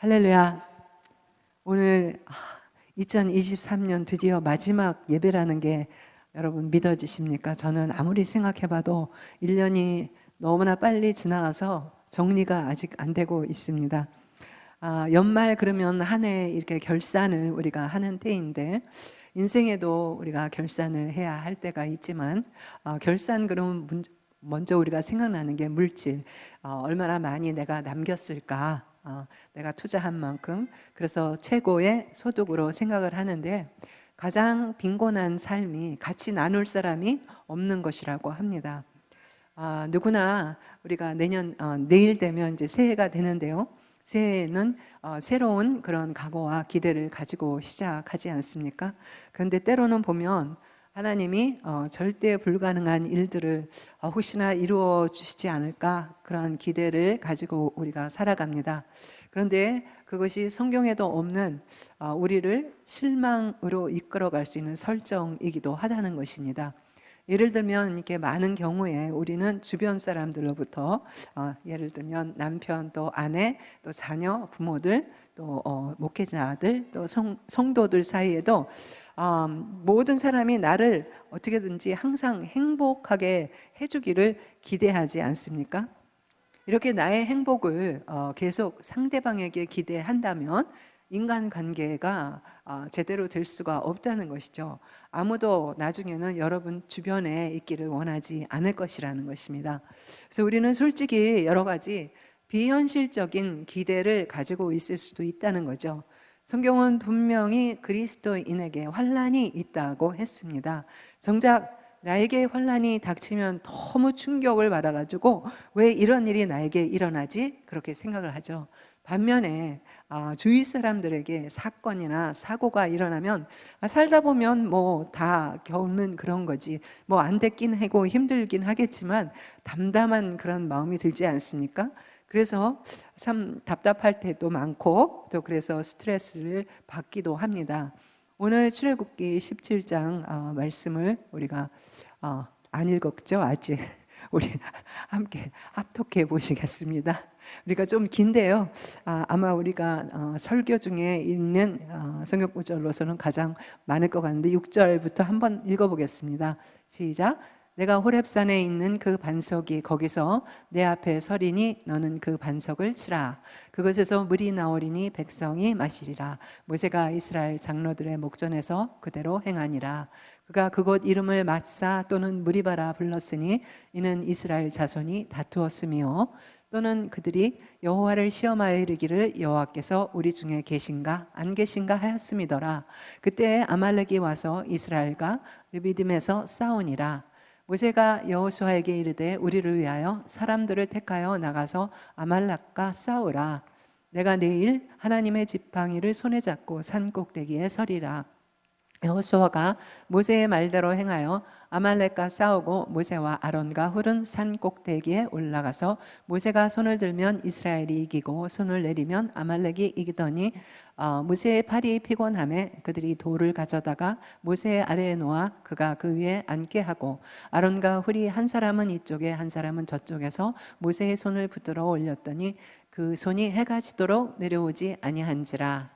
할렐루야. 오늘 2023년 드디어 마지막 예배라는 게 여러분 믿어지십니까? 저는 아무리 생각해봐도 1년이 너무나 빨리 지나가서 정리가 아직 안 되고 있습니다. 연말 그러면 한 해 이렇게 결산을 우리가 하는 때인데, 인생에도 우리가 결산을 해야 할 때가 있지만, 결산 그러면 먼저 우리가 생각나는 게 물질, 얼마나 많이 내가 남겼을까, 내가 투자한 만큼, 그래서 최고의 소득으로 생각을 하는데, 가장 빈곤한 삶이 같이 나눌 사람이 없는 것이라고 합니다. 누구나 우리가 내일 되면 이제 새해가 되는데요. 새해는 새로운 그런 각오와 기대를 가지고 시작하지 않습니까? 그런데 때로는 보면 하나님이 절대 불가능한 일들을 혹시나 이루어 주시지 않을까, 그런 기대를 가지고 우리가 살아갑니다. 그런데 그것이 성경에도 없는 우리를 실망으로 이끌어갈 수 있는 설정이기도 하다는 것입니다. 예를 들면 이렇게 많은 경우에 우리는 주변 사람들로부터 예를 들면 남편, 또 아내, 또 자녀, 부모들, 또 목회자들, 또 성도들 사이에도 모든 사람이 나를 어떻게든지 항상 행복하게 해주기를 기대하지 않습니까? 이렇게 나의 행복을 계속 상대방에게 기대한다면 인간관계가 제대로 될 수가 없다는 것이죠. 아무도 나중에는 여러분 주변에 있기를 원하지 않을 것이라는 것입니다. 그래서 우리는 솔직히 여러 가지 비현실적인 기대를 가지고 있을 수도 있다는 거죠. 성경은 분명히 그리스도인에게 환난이 있다고 했습니다. 정작 나에게 환난이 닥치면 너무 충격을 받아가지고 왜 이런 일이 나에게 일어나지? 그렇게 생각을 하죠. 반면에 주위 사람들에게 사건이나 사고가 일어나면 살다 보면 뭐 다 겪는 그런 거지, 뭐 안 됐긴 하고 힘들긴 하겠지만 담담한 그런 마음이 들지 않습니까? 그래서 참 답답할 때도 많고, 또 그래서 스트레스를 받기도 합니다. 오늘 출애굽기 17장 말씀을 우리가 안 읽었죠 아직. 우리 함께 합독해 보시겠습니다. 우리가 좀 긴데요. 아마 우리가 설교 중에 읽는 성경 구절로서는 가장 많을 것 같은데 6절부터 한번 읽어보겠습니다. 시작. 내가 호렙산에 있는 그 반석이 거기서 내 앞에 서리니 너는 그 반석을 치라. 그것에서 물이 나오리니 백성이 마시리라. 모세가 이스라엘 장로들의 목전에서 그대로 행하니라. 그가 그곳 이름을 마사 또는 무리바라 불렀으니 이는 이스라엘 자손이 다투었으며, 또는 그들이 여호와를 시험하여 이르기를 여호와께서 우리 중에 계신가 안 계신가 하였음이더라. 그때 아말렉이 와서 이스라엘과 르비딤에서 싸우니라. 모세가 여호수아에게 이르되 우리를 위하여 사람들을 택하여 나가서 아말렉과 싸우라. 내가 내일 하나님의 지팡이를 손에 잡고 산 꼭대기에 서리라. 여호수아가 모세의 말대로 행하여 아말렉과 싸우고 모세와 아론과 훌은 산 꼭대기에 올라가서 모세가 손을 들면 이스라엘이 이기고 손을 내리면 아말렉이 이기더니 모세의 팔이 피곤함에 그들이 돌을 가져다가 모세의 아래에 놓아 그가 그 위에 앉게 하고 아론과 훌이 한 사람은 이쪽에 한 사람은 저쪽에서 모세의 손을 붙들어 올렸더니 그 손이 해가 지도록 내려오지 아니한지라.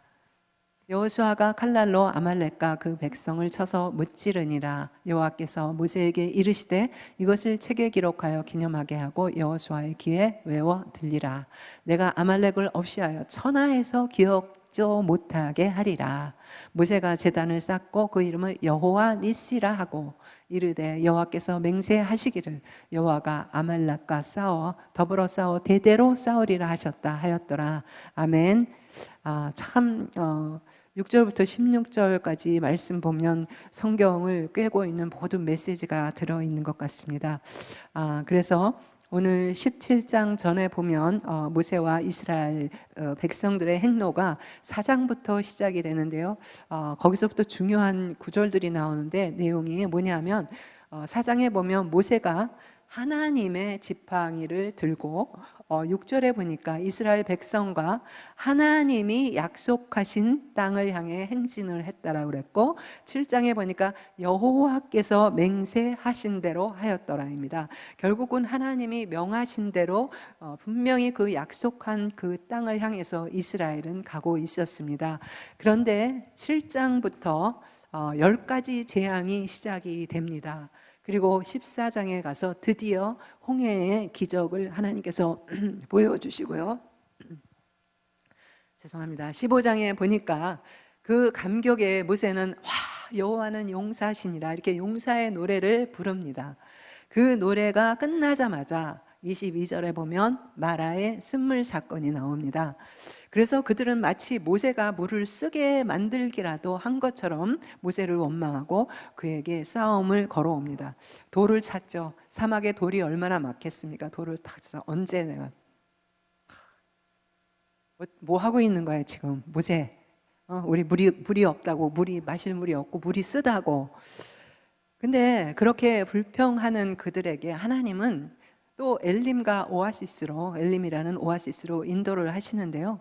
여호수아가 칼날로 아말렉과 그 백성을 쳐서 무찌르니라. 여호와께서 모세에게 이르시되 이것을 책에 기록하여 기념하게 하고 여호수아의 귀에 외워 들리라. 내가 아말렉을 없이하여 천하에서 기억도 못하게 하리라. 모세가 제단을 쌓고 그 이름을 여호와 니시라 하고 이르되 여호와께서 맹세하시기를 여호와가 아말렉과 싸워 더불어 싸워 대대로 싸우리라 하셨다 하였더라. 아멘. 참 6절부터 16절까지 말씀 보면 성경을 꿰고 있는 모든 메시지가 들어있는 것 같습니다. 그래서 오늘 17장 전에 보면 모세와 이스라엘 백성들의 행로가 4장부터 시작이 되는데요. 거기서부터 중요한 구절들이 나오는데 내용이 뭐냐면 4장에 보면 모세가 하나님의 지팡이를 들고 6절에 보니까 이스라엘 백성과 하나님이 약속하신 땅을 향해 행진을 했다라고 그랬고, 7장에 보니까 여호와께서 맹세하신 대로 하였더라입니다. 결국은 하나님이 명하신 대로 분명히 그 약속한 그 땅을 향해서 이스라엘은 가고 있었습니다. 그런데 7장부터 10가지 재앙이 시작이 됩니다. 그리고 14장에 가서 드디어 홍해의 기적을 하나님께서 보여주시고요. 죄송합니다. 15장에 보니까 그 감격에 모세는 여호와는 용사시니라 이렇게 용사의 노래를 부릅니다. 그 노래가 끝나자마자 22절에 보면 마라의 쓴물 사건이 나옵니다. 그래서 그들은 마치 모세가 물을 쓰게 만들기라도 한 것처럼 모세를 원망하고 그에게 싸움을 걸어옵니다. 돌을 찾죠. 사막에 돌이 얼마나 많겠습니까? 돌을 찾아서 언제 내가 뭐 하고 있는 거야 지금 모세? 우리 물이 없다고, 물이 마실 물이 없고 물이 쓰다고. 근데 그렇게 불평하는 그들에게 하나님은 또 엘림과 오아시스로, 엘림이라는 오아시스로 인도를 하시는데요.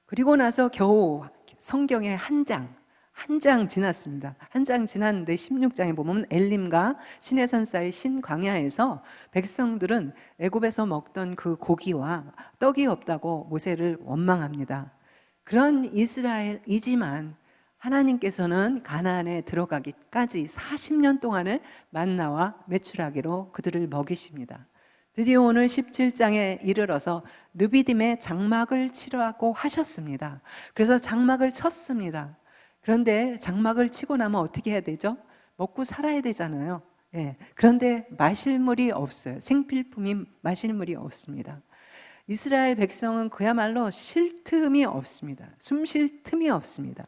그리고 나서 겨우 성경에 한 장 지났습니다. 한 장 지났는데 16장에 보면 엘림과 시내산 사이 신광야에서 백성들은 애굽에서 먹던 그 고기와 떡이 없다고 모세를 원망합니다. 그런 이스라엘이지만 하나님께서는 가나안에 들어가기까지 40년 동안을 만나와 메추라기로 그들을 먹이십니다. 드디어 오늘 17장에 이르러서 르비딤의 장막을 치라고 하셨습니다. 그래서 장막을 쳤습니다. 그런데 장막을 치고 나면 어떻게 해야 되죠? 먹고 살아야 되잖아요. 예. 그런데 마실 물이 없어요. 생필품인 마실 물이 없습니다. 이스라엘 백성은 그야말로 쉴 틈이 없습니다. 숨 쉴 틈이 없습니다.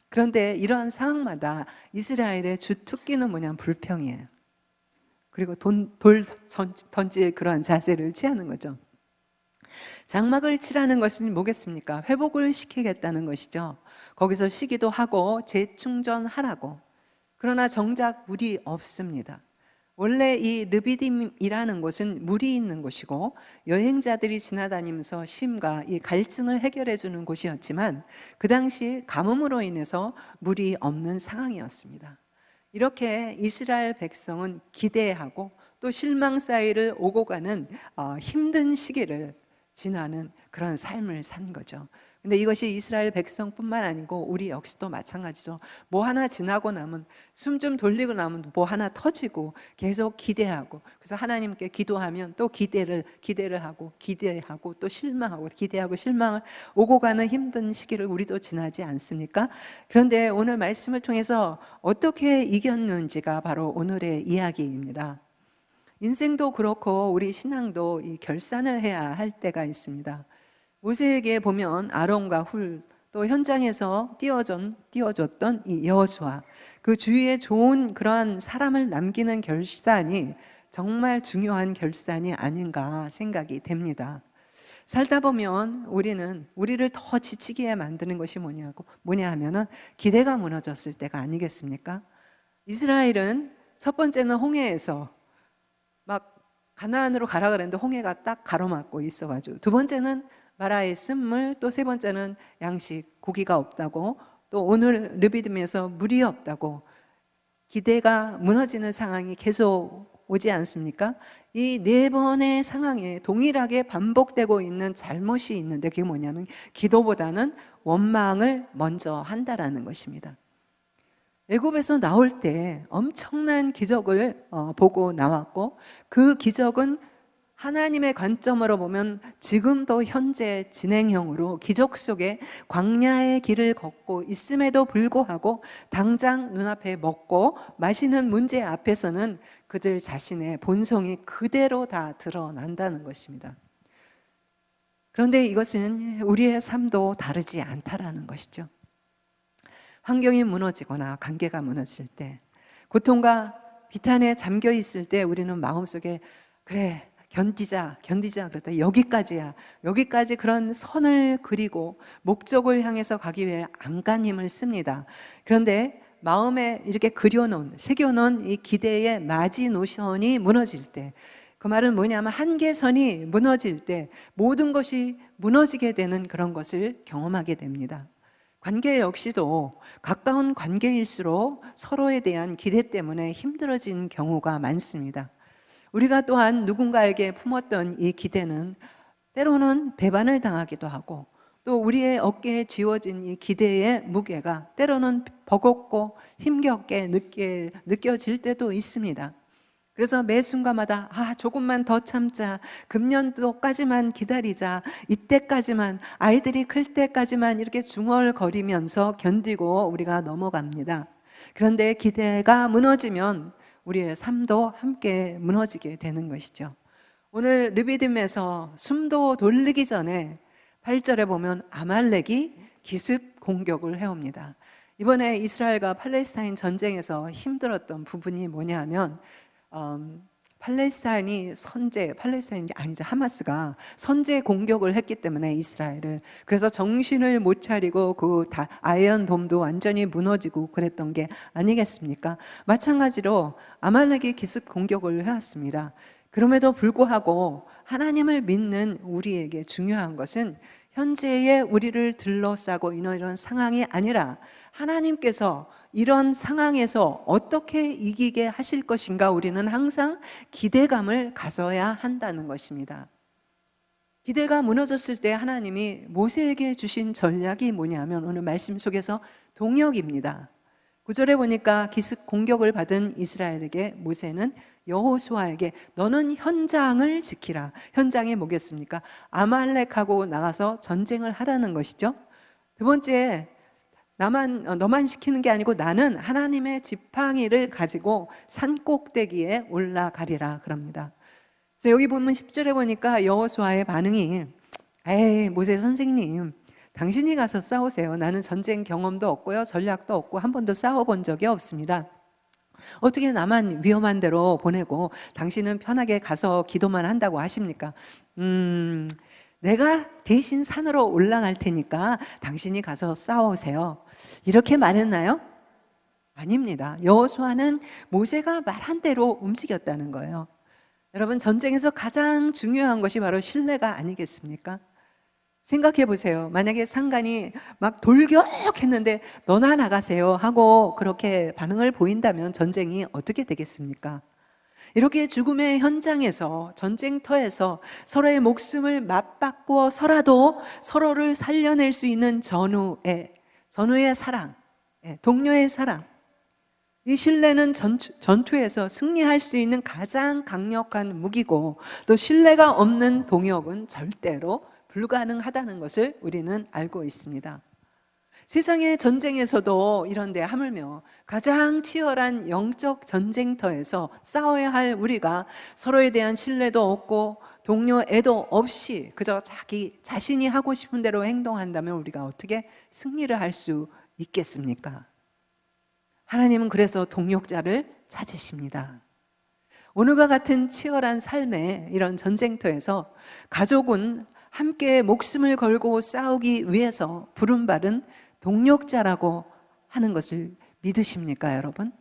그런데 이러한 상황마다 이스라엘의 주특기는 뭐냐면 불평이에요. 그리고 돌 던질 그러한 자세를 취하는 거죠. 장막을 치라는 것은 뭐겠습니까? 회복을 시키겠다는 것이죠. 거기서 쉬기도 하고 재충전하라고. 그러나 정작 물이 없습니다. 원래 이 르비딤이라는 곳은 물이 있는 곳이고 여행자들이 지나다니면서 쉼과 이 갈증을 해결해 주는 곳이었지만 그 당시 가뭄으로 인해서 물이 없는 상황이었습니다. 이렇게 이스라엘 백성은 기대하고 또 실망 사이를 오고 가는 힘든 시기를 지나는 그런 삶을 산 거죠. 근데 이것이 이스라엘 백성뿐만 아니고 우리 역시도 마찬가지죠. 뭐 하나 지나고 나면, 숨 좀 돌리고 나면 뭐 하나 터지고 계속 기대하고, 그래서 하나님께 기도하면 또 기대를 하고 기대하고 또 실망하고 기대하고 실망을 오고 가는 힘든 시기를 우리도 지나지 않습니까? 그런데 오늘 말씀을 통해서 어떻게 이겼는지가 바로 오늘의 이야기입니다. 인생도 그렇고 우리 신앙도 이 결산을 해야 할 때가 있습니다. 모세에게 보면 아론과 훌, 또 현장에서 띄워줬던 이 여호수아, 그 주위에 좋은 그러한 사람을 남기는 결산이 정말 중요한 결산이 아닌가 생각이 됩니다. 살다 보면 우리를 더 지치게 만드는 것이 뭐냐 하면은 기대가 무너졌을 때가 아니겠습니까? 이스라엘은 첫 번째는 홍해에서 막 가나안으로 가라 그랬는데 홍해가 딱 가로막고 있어가지고, 두 번째는 마라의 쓴물, 또 세 번째는 양식, 고기가 없다고, 또 오늘 르비딤에서 물이 없다고 기대가 무너지는 상황이 계속 오지 않습니까? 이 네 번의 상황에 동일하게 반복되고 있는 잘못이 있는데 그게 뭐냐면 기도보다는 원망을 먼저 한다라는 것입니다. 애굽에서 나올 때 엄청난 기적을 보고 나왔고, 그 기적은 하나님의 관점으로 보면 지금도 현재 진행형으로 기적 속에 광야의 길을 걷고 있음에도 불구하고 당장 눈앞에 먹고 마시는 문제 앞에서는 그들 자신의 본성이 그대로 다 드러난다는 것입니다. 그런데 이것은 우리의 삶도 다르지 않다라는 것이죠. 환경이 무너지거나 관계가 무너질 때, 고통과 비탄에 잠겨 있을 때 우리는 마음속에 그래 견디자 그랬다, 여기까지 그런 선을 그리고 목적을 향해서 가기 위해 안간힘을 씁니다. 그런데 마음에 이렇게 새겨놓은 이 기대의 마지노선이 무너질 때, 그 말은 뭐냐면 한계선이 무너질 때 모든 것이 무너지게 되는 그런 것을 경험하게 됩니다. 관계 역시도 가까운 관계일수록 서로에 대한 기대 때문에 힘들어진 경우가 많습니다. 우리가 또한 누군가에게 품었던 이 기대는 때로는 배반을 당하기도 하고, 또 우리의 어깨에 지워진 이 기대의 무게가 때로는 버겁고 힘겹게 느껴질 때도 있습니다. 그래서 매 순간마다 조금만 더 참자, 금년도까지만 기다리자, 이때까지만, 아이들이 클 때까지만 이렇게 중얼거리면서 견디고 우리가 넘어갑니다. 그런데 기대가 무너지면 우리의 삶도 함께 무너지게 되는 것이죠. 오늘 르비딤에서 숨도 돌리기 전에 8절에 보면 아말렉이 기습 공격을 해옵니다. 이번에 이스라엘과 팔레스타인 전쟁에서 힘들었던 부분이 뭐냐면 팔레스타인이 하마스가 선제 공격을 했기 때문에 이스라엘을, 그래서 정신을 못 차리고 그 아이언돔도 완전히 무너지고 그랬던 게 아니겠습니까? 마찬가지로 아말렉이 기습 공격을 해왔습니다. 그럼에도 불구하고 하나님을 믿는 우리에게 중요한 것은 현재의 우리를 둘러싸고 있는 이런 상황이 아니라 하나님께서 이런 상황에서 어떻게 이기게 하실 것인가, 우리는 항상 기대감을 가져야 한다는 것입니다. 기대가 무너졌을 때 하나님이 모세에게 주신 전략이 뭐냐면 오늘 말씀 속에서 동역입니다. 9절에 보니까 기습 공격을 받은 이스라엘에게 모세는 여호수아에게 너는 현장을 지키라. 현장이 뭐겠습니까? 아말렉하고 나가서 전쟁을 하라는 것이죠. 두 번째, 너만 시키는 게 아니고 나는 하나님의 지팡이를 가지고 산 꼭대기에 올라가리라 그럽니다. 그래서 여기 보면 10절에 보니까 여호수아의 반응이 에이 모세 선생님, 당신이 가서 싸우세요. 나는 전쟁 경험도 없고요, 전략도 없고 한 번도 싸워본 적이 없습니다. 어떻게 나만 위험한 데로 보내고 당신은 편하게 가서 기도만 한다고 하십니까? 내가 대신 산으로 올라갈 테니까 당신이 가서 싸우세요. 이렇게 말했나요? 아닙니다. 여호수아는 모세가 말한 대로 움직였다는 거예요. 여러분, 전쟁에서 가장 중요한 것이 바로 신뢰가 아니겠습니까? 생각해 보세요. 만약에 상관이 막 돌격했는데 너나 나가세요 하고 그렇게 반응을 보인다면 전쟁이 어떻게 되겠습니까? 이렇게 죽음의 현장에서, 전쟁터에서 서로의 목숨을 맞바꾸어서라도 서로를 살려낼 수 있는 전우의 사랑, 동료의 사랑, 이 신뢰는 전투에서 승리할 수 있는 가장 강력한 무기고, 또 신뢰가 없는 동역은 절대로 불가능하다는 것을 우리는 알고 있습니다. 세상의 전쟁에서도 이런데 하물며 가장 치열한 영적 전쟁터에서 싸워야 할 우리가 서로에 대한 신뢰도 없고 동료 애도 없이 그저 자기 자신이 하고 싶은 대로 행동한다면 우리가 어떻게 승리를 할 수 있겠습니까? 하나님은 그래서 동역자를 찾으십니다. 오늘과 같은 치열한 삶의 이런 전쟁터에서 가족은 함께 목숨을 걸고 싸우기 위해서 부름받은 동역자라고 하는 것을 믿으십니까, 여러분?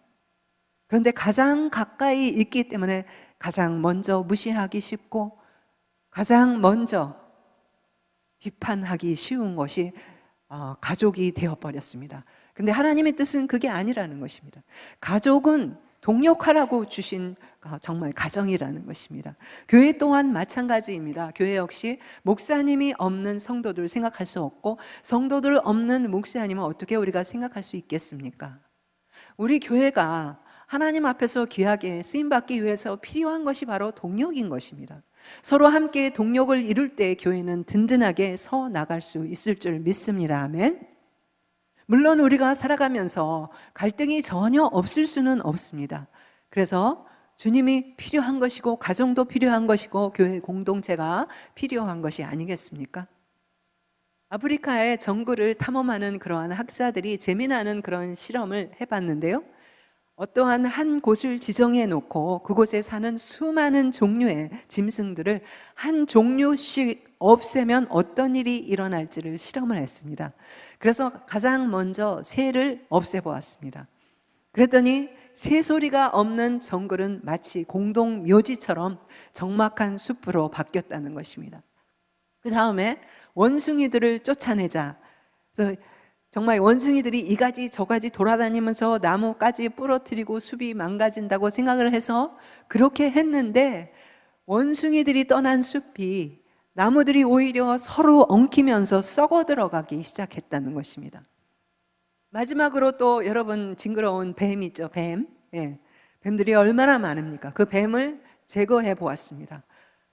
그런데 가장 가까이 있기 때문에 가장 먼저 무시하기 쉽고 가장 먼저 비판하기 쉬운 것이 가족이 되어버렸습니다. 근데 하나님의 뜻은 그게 아니라는 것입니다. 가족은 동역하라고 주신 정말 가정이라는 것입니다. 교회 또한 마찬가지입니다. 교회 역시 목사님이 없는 성도들 생각할 수 없고 성도들 없는 목사님은 어떻게 우리가 생각할 수 있겠습니까? 우리 교회가 하나님 앞에서 귀하게 쓰임받기 위해서 필요한 것이 바로 동역인 것입니다. 서로 함께 동역을 이룰 때 교회는 든든하게 서 나갈 수 있을 줄 믿습니다. 아멘. 물론 우리가 살아가면서 갈등이 전혀 없을 수는 없습니다. 그래서 주님이 필요한 것이고 가정도 필요한 것이고 교회 공동체가 필요한 것이 아니겠습니까? 아프리카의 정글을 탐험하는 그러한 학자들이 재미나는 그런 실험을 해봤는데요. 어떠한 한 곳을 지정해 놓고 그곳에 사는 수많은 종류의 짐승들을 한 종류씩 없애면 어떤 일이 일어날지를 실험을 했습니다. 그래서 가장 먼저 새를 없애보았습니다. 그랬더니 새소리가 없는 정글은 마치 공동 묘지처럼 적막한 숲으로 바뀌었다는 것입니다. 그 다음에 원숭이들을 쫓아내자. 그래서 정말 원숭이들이 이가지 저가지 돌아다니면서 나무까지 부러뜨리고 숲이 망가진다고 생각을 해서 그렇게 했는데, 원숭이들이 떠난 숲이 나무들이 오히려 서로 엉키면서 썩어 들어가기 시작했다는 것입니다. 마지막으로 또 여러분, 징그러운 뱀 있죠, 뱀. 예, 뱀들이 얼마나 많습니까? 그 뱀을 제거해 보았습니다.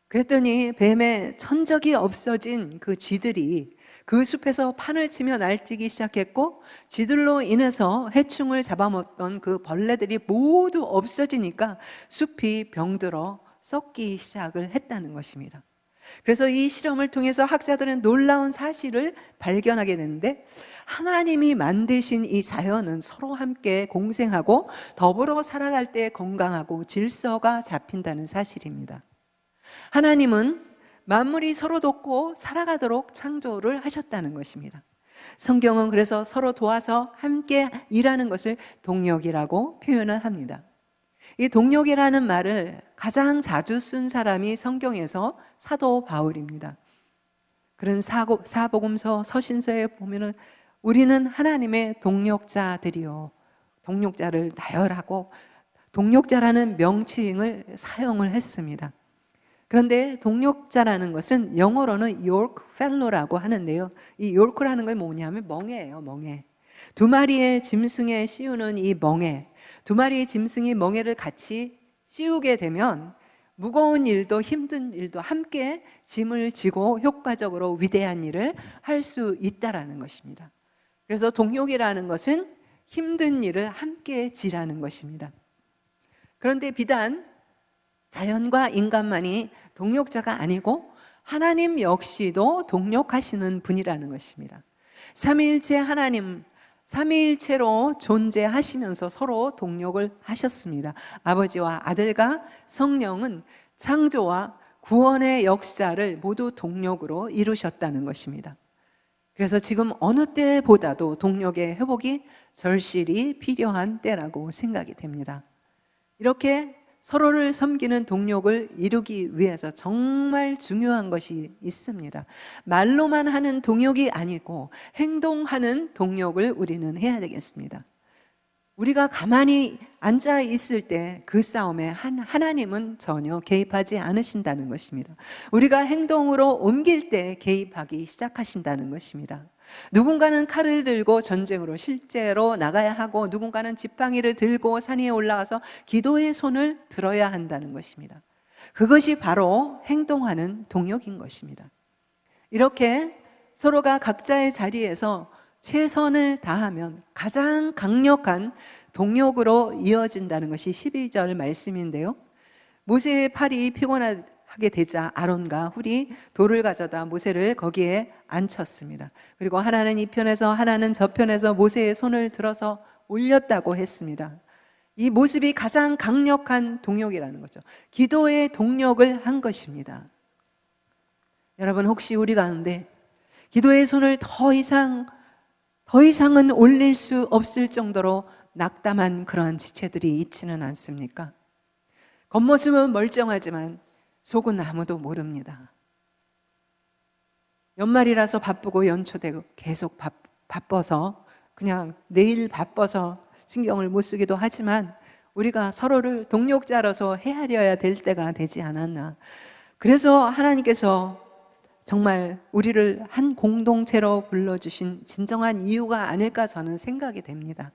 그랬더니 뱀의 천적이 없어진 그 쥐들이 그 숲에서 판을 치며 날뛰기 시작했고, 쥐들로 인해서 해충을 잡아먹던 그 벌레들이 모두 없어지니까 숲이 병들어 썩기 시작을 했다는 것입니다. 그래서 이 실험을 통해서 학자들은 놀라운 사실을 발견하게 되는데, 하나님이 만드신 이 자연은 서로 함께 공생하고 더불어 살아갈 때 건강하고 질서가 잡힌다는 사실입니다. 하나님은 만물이 서로 돕고 살아가도록 창조를 하셨다는 것입니다. 성경은 그래서 서로 도와서 함께 일하는 것을 동력이라고 표현을 합니다. 이 동력이라는 말을 가장 자주 쓴 사람이 성경에서 사도 바울입니다. 그런 사복음서, 서신서에 보면은 우리는 하나님의 동력자들이요, 동력자를 나열하고 동력자라는 명칭을 사용을 했습니다. 그런데 동력자라는 것은 영어로는 요크 펠로라고 하는데요, 이 요크라는 건 뭐냐면 멍에예요, 멍에. 두 마리의 짐승에 씌우는 이 멍에, 두 마리의 짐승이 멍에를 같이 씌우게 되면 무거운 일도 힘든 일도 함께 짐을 지고 효과적으로 위대한 일을 할 수 있다라는 것입니다. 그래서 동력이라는 것은 힘든 일을 함께 지라는 것입니다. 그런데 비단 자연과 인간만이 동력자가 아니고 하나님 역시도 동력하시는 분이라는 것입니다. 삼위일체 하나님, 삼위일체로 존재하시면서 서로 동력을 하셨습니다. 아버지와 아들과 성령은 창조와 구원의 역사를 모두 동력으로 이루셨다는 것입니다. 그래서 지금 어느 때보다도 동력의 회복이 절실히 필요한 때라고 생각이 됩니다. 이렇게 서로를 섬기는 동력을 이루기 위해서 정말 중요한 것이 있습니다. 말로만 하는 동력이 아니고 행동하는 동력을 우리는 해야 되겠습니다. 우리가 가만히 앉아 있을 때 그 싸움에 하나님은 전혀 개입하지 않으신다는 것입니다. 우리가 행동으로 옮길 때 개입하기 시작하신다는 것입니다. 누군가는 칼을 들고 전쟁으로 실제로 나가야 하고, 누군가는 지팡이를 들고 산 위에 올라가서 기도의 손을 들어야 한다는 것입니다. 그것이 바로 행동하는 동력인 것입니다. 이렇게 서로가 각자의 자리에서 최선을 다하면 가장 강력한 동력으로 이어진다는 것이 12절 말씀인데요, 모세의 팔이 피곤하게 되자 아론과 훌이 돌을 가져다 모세를 거기에 앉혔습니다. 그리고 하나는 이편에서 하나는 저편에서 모세의 손을 들어서 올렸다고 했습니다. 이 모습이 가장 강력한 동력이라는 거죠. 기도의 동력을 한 것입니다. 여러분, 혹시 우리 가운데 기도의 손을 더 이상은 올릴 수 없을 정도로 낙담한 그러한 지체들이 있지는 않습니까? 겉모습은 멀쩡하지만 속은 아무도 모릅니다. 연말이라서 바쁘고 연초되고 계속 바빠서 그냥 내일 바빠서 신경을 못 쓰기도 하지만, 우리가 서로를 동력자로서 헤아려야 될 때가 되지 않았나. 그래서 하나님께서 정말 우리를 한 공동체로 불러주신 진정한 이유가 아닐까 저는 생각이 됩니다.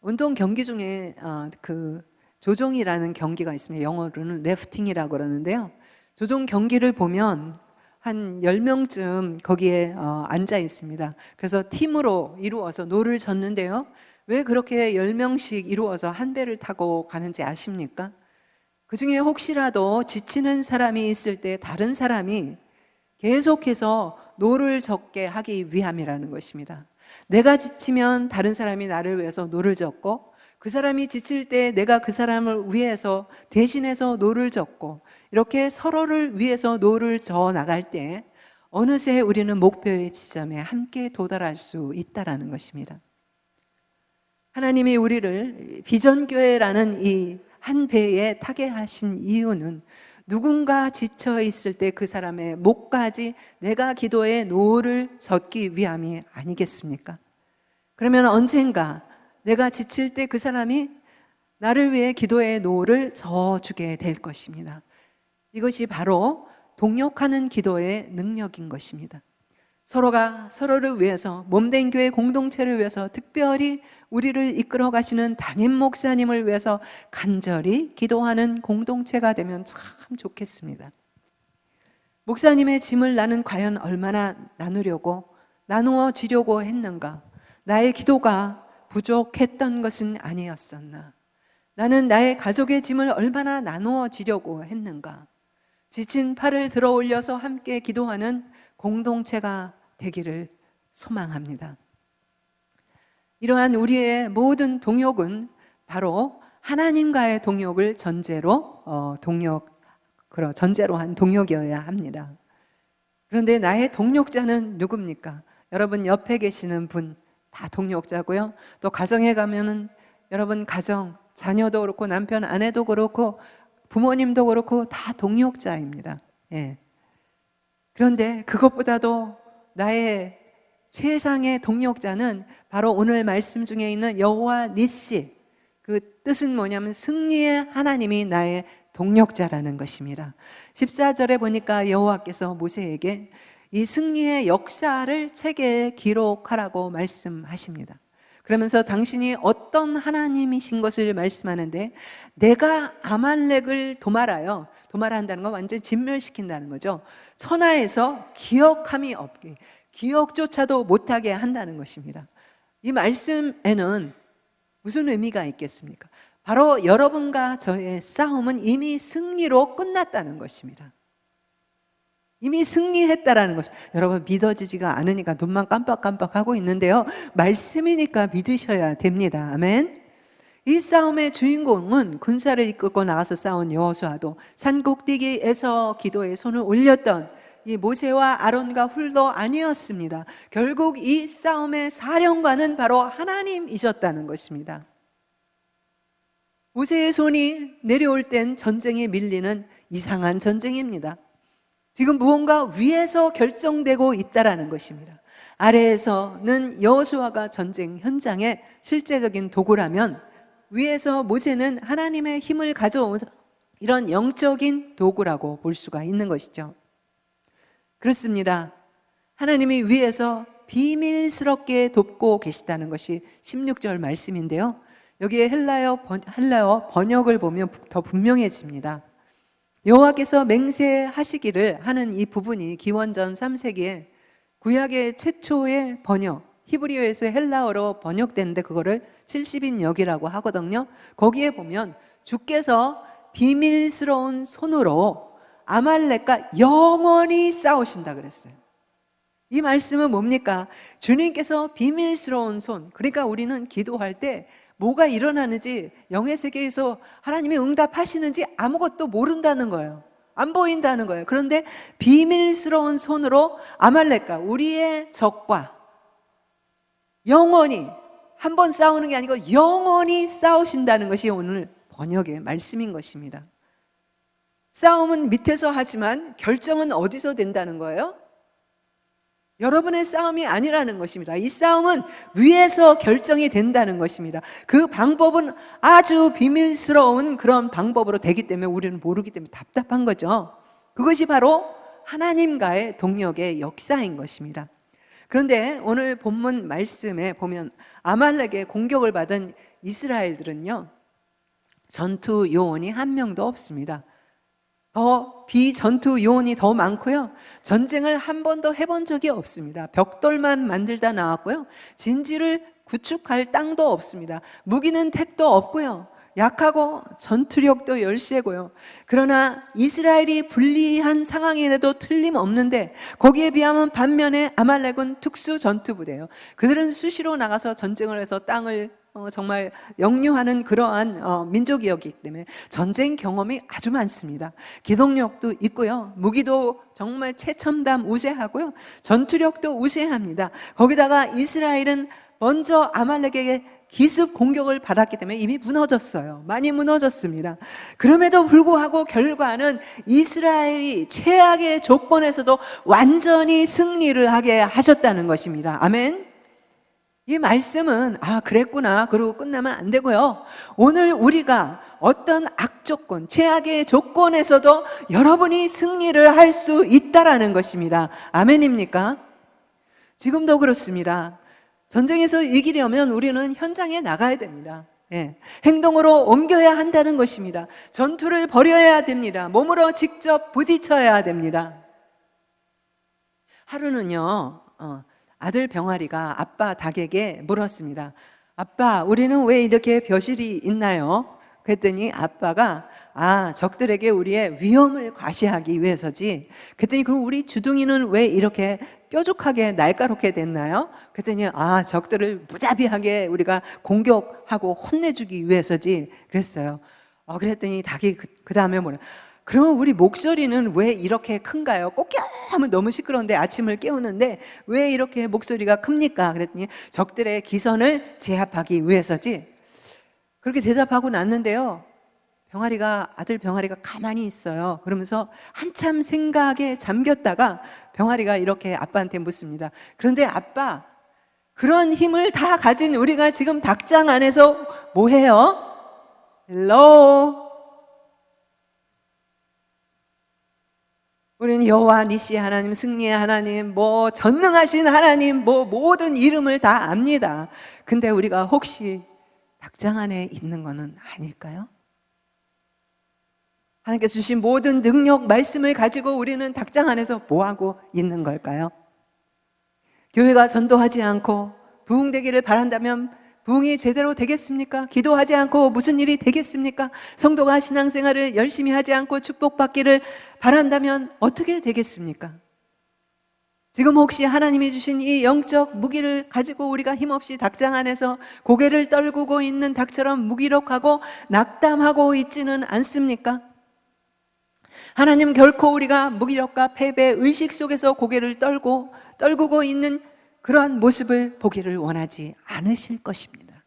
운동 경기 중에 그 조종이라는 경기가 있습니다. 영어로는 래프팅이라고 그러는데요, 조종 경기를 보면 한 10명쯤 거기에 앉아 있습니다. 그래서 팀으로 이루어서 노를 젓는데요, 왜 그렇게 10명씩 이루어서 한 배를 타고 가는지 아십니까? 그 중에 혹시라도 지치는 사람이 있을 때 다른 사람이 계속해서 노를 젓게 하기 위함이라는 것입니다. 내가 지치면 다른 사람이 나를 위해서 노를 젓고, 그 사람이 지칠 때 내가 그 사람을 위해서 대신해서 노를 젓고, 이렇게 서로를 위해서 노를 저 나갈 때 어느새 우리는 목표의 지점에 함께 도달할 수 있다라는 것입니다. 하나님이 우리를 비전교회라는 이 한 배에 타게 하신 이유는 누군가 지쳐 있을 때 그 사람의 목까지 내가 기도의 노를 젓기 위함이 아니겠습니까? 그러면 언젠가 내가 지칠 때 그 사람이 나를 위해 기도의 노를 저어주게 될 것입니다. 이것이 바로 동역하는 기도의 능력인 것입니다. 서로가 서로를 위해서, 몸된 교회 공동체를 위해서, 특별히 우리를 이끌어 가시는 담임 목사님을 위해서 간절히 기도하는 공동체가 되면 참 좋겠습니다. 목사님의 짐을 나는 과연 얼마나 나누어 지려고 했는가? 나의 기도가 부족했던 것은 아니었었나? 나는 나의 가족의 짐을 얼마나 나누어 지려고 했는가? 지친 팔을 들어 올려서 함께 기도하는 공동체가 되기를 소망합니다. 이러한 우리의 모든 동역은 바로 하나님과의 동역을 전제로 한 동역이어야 합니다. 그런데 나의 동역자는 누굽니까? 여러분 옆에 계시는 분 다 동역자고요. 또 가정에 가면은 여러분 가정, 자녀도 그렇고 남편, 아내도 그렇고 부모님도 그렇고 다 동역자입니다. 예. 그런데 그것보다도 나의 최상의 동역자는 바로 오늘 말씀 중에 있는 여호와 니시. 그 뜻은 뭐냐면 승리의 하나님이 나의 동역자라는 것입니다. 14절에 보니까 여호와께서 모세에게 이 승리의 역사를 책에 기록하라고 말씀하십니다. 그러면서 당신이 어떤 하나님이신 것을 말씀하는데, 내가 아말렉을 도말한다는 건 완전 진멸시킨다는 거죠. 천하에서 기억함이 없게, 기억조차도 못하게 한다는 것입니다. 이 말씀에는 무슨 의미가 있겠습니까? 바로 여러분과 저의 싸움은 이미 승리로 끝났다는 것입니다. 이미 승리했다라는 것을, 여러분 믿어지지가 않으니까 눈만 깜빡깜빡하고 있는데요, 말씀이니까 믿으셔야 됩니다. 아멘. 이 싸움의 주인공은 군사를 이끌고 나가서 싸운 여호수아도, 산꼭대기에서 기도에 손을 올렸던 이 모세와 아론과 훌도 아니었습니다. 결국 이 싸움의 사령관은 바로 하나님이셨다는 것입니다. 모세의 손이 내려올 땐 전쟁에 밀리는 이상한 전쟁입니다. 지금 무언가 위에서 결정되고 있다라는 것입니다. 아래에서는 여호수아가 전쟁 현장의 실제적인 도구라면, 위에서 모세는 하나님의 힘을 가져온 이런 영적인 도구라고 볼 수가 있는 것이죠. 그렇습니다. 하나님이 위에서 비밀스럽게 돕고 계시다는 것이 16절 말씀인데요, 여기에 헬라어 번역을 보면 더 분명해집니다. 여호와께서 맹세하시기를 하는 이 부분이 기원전 3세기에 구약의 최초의 번역, 히브리어에서 헬라어로 번역됐는데 그거를 70인역이라고 하거든요. 거기에 보면 주께서 비밀스러운 손으로 아말렉과 영원히 싸우신다 그랬어요. 이 말씀은 뭡니까? 주님께서 비밀스러운 손, 그러니까 우리는 기도할 때 뭐가 일어나는지, 영의 세계에서 하나님이 응답하시는지 아무것도 모른다는 거예요. 안 보인다는 거예요. 그런데 비밀스러운 손으로 아말렉과, 우리의 적과 영원히, 한 번 싸우는 게 아니고 영원히 싸우신다는 것이 오늘 번역의 말씀인 것입니다. 싸움은 밑에서 하지만 결정은 어디서 된다는 거예요? 여러분의 싸움이 아니라는 것입니다. 이 싸움은 위에서 결정이 된다는 것입니다. 그 방법은 아주 비밀스러운 그런 방법으로 되기 때문에 우리는 모르기 때문에 답답한 거죠. 그것이 바로 하나님과의 동역의 역사인 것입니다. 그런데 오늘 본문 말씀에 보면 아말렉의 공격을 받은 이스라엘들은요, 전투 요원이 한 명도 없습니다. 더 비전투 요원이 더 많고요, 전쟁을 한 번도 해본 적이 없습니다. 벽돌만 만들다 나왔고요, 진지를 구축할 땅도 없습니다. 무기는 택도 없고요, 약하고 전투력도 열세고요. 그러나 이스라엘이 불리한 상황이라도 틀림없는데, 거기에 비하면 반면에 아말렉은 특수 전투부대예요. 그들은 수시로 나가서 전쟁을 해서 땅을 정말 역류하는 그러한 민족이었기 때문에 전쟁 경험이 아주 많습니다. 기동력도 있고요, 무기도 정말 최첨단 우세하고요, 전투력도 우세합니다. 거기다가 이스라엘은 먼저 아말렉에게 기습 공격을 받았기 때문에 이미 무너졌어요. 많이 무너졌습니다. 그럼에도 불구하고 결과는 이스라엘이 최악의 조건에서도 완전히 승리를 하게 하셨다는 것입니다. 아멘. 이 말씀은 그랬구나 그러고 끝나면 안 되고요. 오늘 우리가 어떤 악조건, 최악의 조건에서도 여러분이 승리를 할 수 있다라는 것입니다. 아멘입니까? 지금도 그렇습니다. 전쟁에서 이기려면 우리는 현장에 나가야 됩니다. 행동으로 옮겨야 한다는 것입니다. 전투를 벌여야 됩니다. 몸으로 직접 부딪혀야 됩니다. 하루는요, 아들 병아리가 아빠 닭에게 물었습니다. 아빠, 우리는 왜 이렇게 벼슬이 있나요? 그랬더니 아빠가 적들에게 우리의 위험을 과시하기 위해서지. 그랬더니 그럼 우리 주둥이는 왜 이렇게 뾰족하게 날카롭게 됐나요? 그랬더니 적들을 무자비하게 우리가 공격하고 혼내주기 위해서지 그랬어요. 그랬더니 닭이 그 다음에 뭐래? 그러면 우리 목소리는 왜 이렇게 큰가요? 꼭겨 하면 너무 시끄러운데 아침을 깨우는데 왜 이렇게 목소리가 큽니까? 그랬더니 적들의 기선을 제압하기 위해서지. 그렇게 대답하고 났는데요, 아들 병아리가 가만히 있어요. 그러면서 한참 생각에 잠겼다가 병아리가 이렇게 아빠한테 묻습니다. 그런데 아빠, 그런 힘을 다 가진 우리가 지금 닭장 안에서 뭐 해요? 헬로. 우리는 여호와 니시 하나님, 승리의 하나님, 전능하신 하나님, 모든 이름을 다 압니다. 근데 우리가 혹시 닭장 안에 있는 거는 아닐까요? 하나님께서 주신 모든 능력, 말씀을 가지고 우리는 닭장 안에서 뭐하고 있는 걸까요? 교회가 전도하지 않고 부흥되기를 바란다면 부흥이 제대로 되겠습니까? 기도하지 않고 무슨 일이 되겠습니까? 성도가 신앙생활을 열심히 하지 않고 축복받기를 바란다면 어떻게 되겠습니까? 지금 혹시 하나님이 주신 이 영적 무기를 가지고 우리가 힘없이 닭장 안에서 고개를 떨구고 있는 닭처럼 무기력하고 낙담하고 있지는 않습니까? 하나님 결코 우리가 무기력과 패배, 의식 속에서 고개를 떨구고 있는 그러한 모습을 보기를 원하지 않으실 것입니다.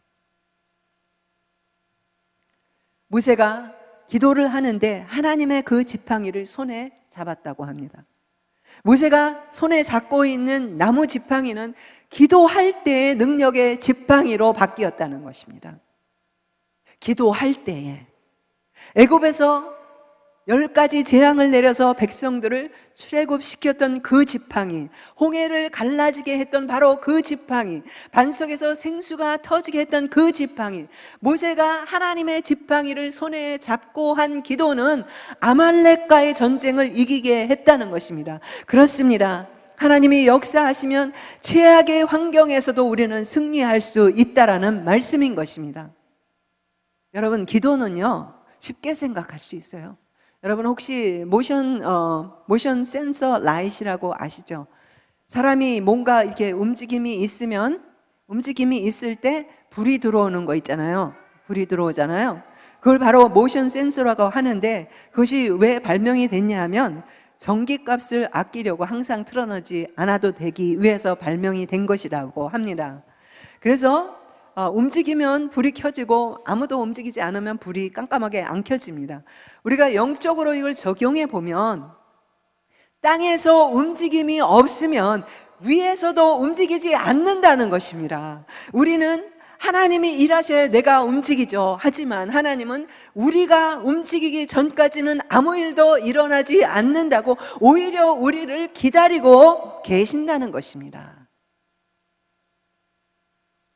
모세가 기도를 하는데 하나님의 그 지팡이를 손에 잡았다고 합니다. 모세가 손에 잡고 있는 나무 지팡이는 기도할 때의 능력의 지팡이로 바뀌었다는 것입니다. 기도할 때에 애굽에서 10가지 재앙을 내려서 백성들을 출애굽시켰던 그 지팡이, 홍해를 갈라지게 했던 바로 그 지팡이, 반석에서 생수가 터지게 했던 그 지팡이, 모세가 하나님의 지팡이를 손에 잡고 한 기도는 아말렉과의 전쟁을 이기게 했다는 것입니다. 그렇습니다. 하나님이 역사하시면 최악의 환경에서도 우리는 승리할 수 있다라는 말씀인 것입니다. 여러분, 기도는요 쉽게 생각할 수 있어요. 여러분 혹시 모션 센서 라이트라고 아시죠? 사람이 뭔가 이렇게 움직임이 있을 때 불이 들어오는 거 있잖아요. 불이 들어오잖아요. 그걸 바로 모션 센서라고 하는데, 그것이 왜 발명이 됐냐 하면 전기값을 아끼려고 항상 틀어놓지 않아도 되기 위해서 발명이 된 것이라고 합니다. 그래서 움직이면 불이 켜지고 아무도 움직이지 않으면 불이 깜깜하게 안 켜집니다. 우리가 영적으로 이걸 적용해 보면 땅에서 움직임이 없으면 위에서도 움직이지 않는다는 것입니다. 우리는 하나님이 일하셔야 내가 움직이죠. 하지만 하나님은 우리가 움직이기 전까지는 아무 일도 일어나지 않는다고 오히려 우리를 기다리고 계신다는 것입니다.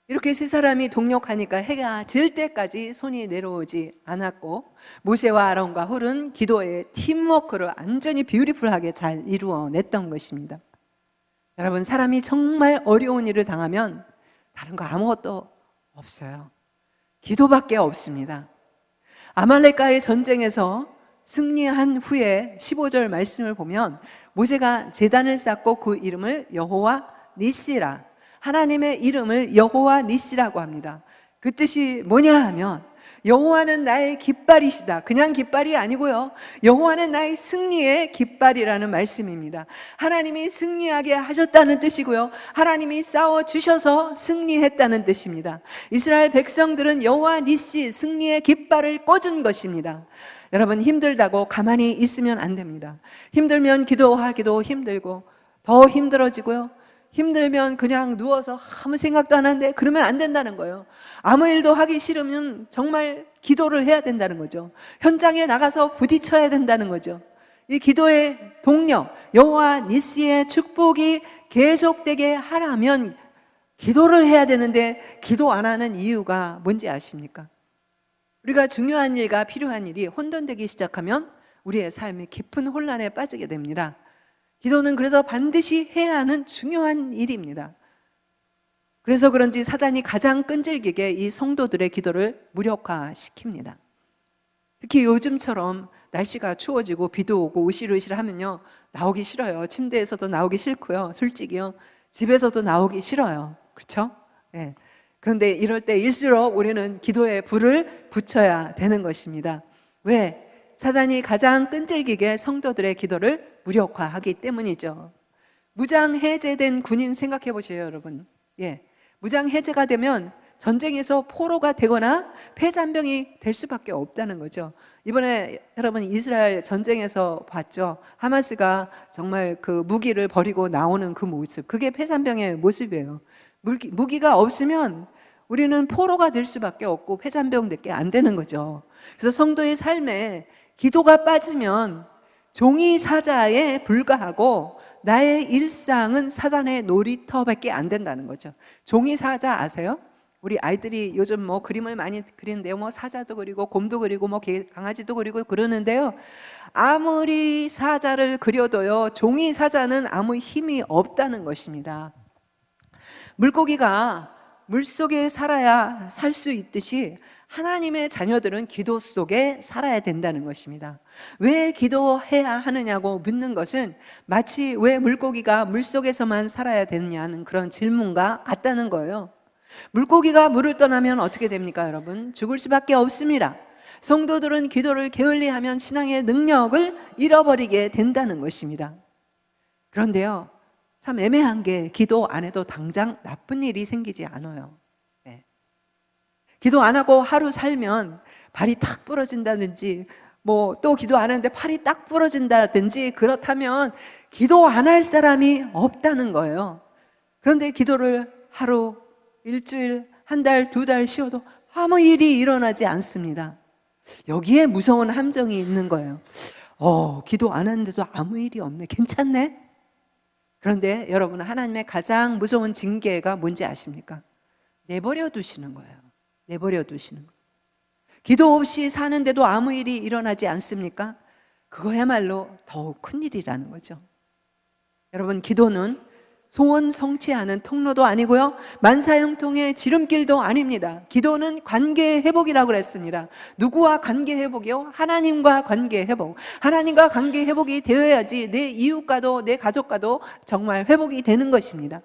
이렇게 세 사람이 동력하니까 해가 질 때까지 손이 내려오지 않았고, 모세와 아론과 훌은 기도의 팀워크를 완전히 뷰티풀하게 잘 이루어냈던 것입니다. 여러분, 사람이 정말 어려운 일을 당하면 다른 거 아무것도 없어요. 기도밖에 없습니다. 아말렉과의 전쟁에서 승리한 후에 15절 말씀을 보면 모세가 제단을 쌓고 그 이름을 여호와 니시라, 하나님의 이름을 여호와 니시라고 합니다. 그 뜻이 뭐냐 하면 여호와는 나의 깃발이시다. 그냥 깃발이 아니고요. 여호와는 나의 승리의 깃발이라는 말씀입니다. 하나님이 승리하게 하셨다는 뜻이고요. 하나님이 싸워주셔서 승리했다는 뜻입니다. 이스라엘 백성들은 여호와 니시 승리의 깃발을 꽂은 것입니다. 여러분, 힘들다고 가만히 있으면 안 됩니다. 힘들면 기도하기도 힘들고 더 힘들어지고요. 힘들면 그냥 누워서 아무 생각도 안 하는데 그러면 안 된다는 거예요. 아무 일도 하기 싫으면 정말 기도를 해야 된다는 거죠. 현장에 나가서 부딪혀야 된다는 거죠. 이 기도의 동력, 여호와 니시의 축복이 계속되게 하려면 기도를 해야 되는데 기도 안 하는 이유가 뭔지 아십니까? 우리가 중요한 일과 필요한 일이 혼돈되기 시작하면 우리의 삶이 깊은 혼란에 빠지게 됩니다. 기도는 그래서 반드시 해야 하는 중요한 일입니다. 그래서 그런지 사단이 가장 끈질기게 이 성도들의 기도를 무력화시킵니다. 특히 요즘처럼 날씨가 추워지고 비도 오고 으실으실하면요, 나오기 싫어요. 침대에서도 나오기 싫고요. 솔직히요, 집에서도 나오기 싫어요. 그렇죠? 네. 그런데 이럴 때일수록 우리는 기도에 불을 붙여야 되는 것입니다. 왜? 사단이 가장 끈질기게 성도들의 기도를 무력화하기 때문이죠. 무장 해제된 군인 생각해 보세요, 여러분. 예, 무장 해제가 되면 전쟁에서 포로가 되거나 패잔병이 될 수밖에 없다는 거죠. 이번에 여러분 이스라엘 전쟁에서 봤죠. 하마스가 정말 그 무기를 버리고 나오는 그 모습, 그게 패잔병의 모습이에요. 무기가 없으면 우리는 포로가 될 수밖에 없고 패잔병밖에 안 되는 거죠. 그래서 성도의 삶에 기도가 빠지면 종이 사자에 불과하고 나의 일상은 사단의 놀이터밖에 안 된다는 거죠. 종이 사자 아세요? 우리 아이들이 요즘 뭐 그림을 많이 그리는데요. 뭐 사자도 그리고 곰도 그리고 뭐 강아지도 그리고 그러는데요. 아무리 사자를 그려도요, 종이 사자는 아무 힘이 없다는 것입니다. 물고기가 물속에 살아야 살 수 있듯이 하나님의 자녀들은 기도 속에 살아야 된다는 것입니다. 왜 기도해야 하느냐고 묻는 것은 마치 왜 물고기가 물속에서만 살아야 되느냐는 그런 질문과 같다는 거예요. 물고기가 물을 떠나면 어떻게 됩니까, 여러분? 죽을 수밖에 없습니다. 성도들은 기도를 게을리하면 신앙의 능력을 잃어버리게 된다는 것입니다. 그런데요, 참 애매한 게 기도 안 해도 당장 나쁜 일이 생기지 않아요. 네. 기도 안 하고 하루 살면 발이 탁 부러진다든지 뭐 또 기도 안 하는데 팔이 딱 부러진다든지 그렇다면 기도 안 할 사람이 없다는 거예요. 그런데 기도를 하루, 일주일, 한 달, 두 달 쉬어도 아무 일이 일어나지 않습니다. 여기에 무서운 함정이 있는 거예요. 기도 안 하는데도 아무 일이 없네. 괜찮네? 그런데 여러분, 하나님의 가장 무서운 징계가 뭔지 아십니까? 내버려 두시는 거예요. 내버려 두시는 거예요. 기도 없이 사는데도 아무 일이 일어나지 않습니까? 그거야말로 더욱 큰 일이라는 거죠. 여러분, 기도는 소원 성취하는 통로도 아니고요, 만사형통의 지름길도 아닙니다. 기도는 관계 회복이라고 그랬습니다. 누구와 관계 회복이요? 하나님과 관계 회복. 하나님과 관계 회복이 되어야지 내 이웃과도 내 가족과도 정말 회복이 되는 것입니다.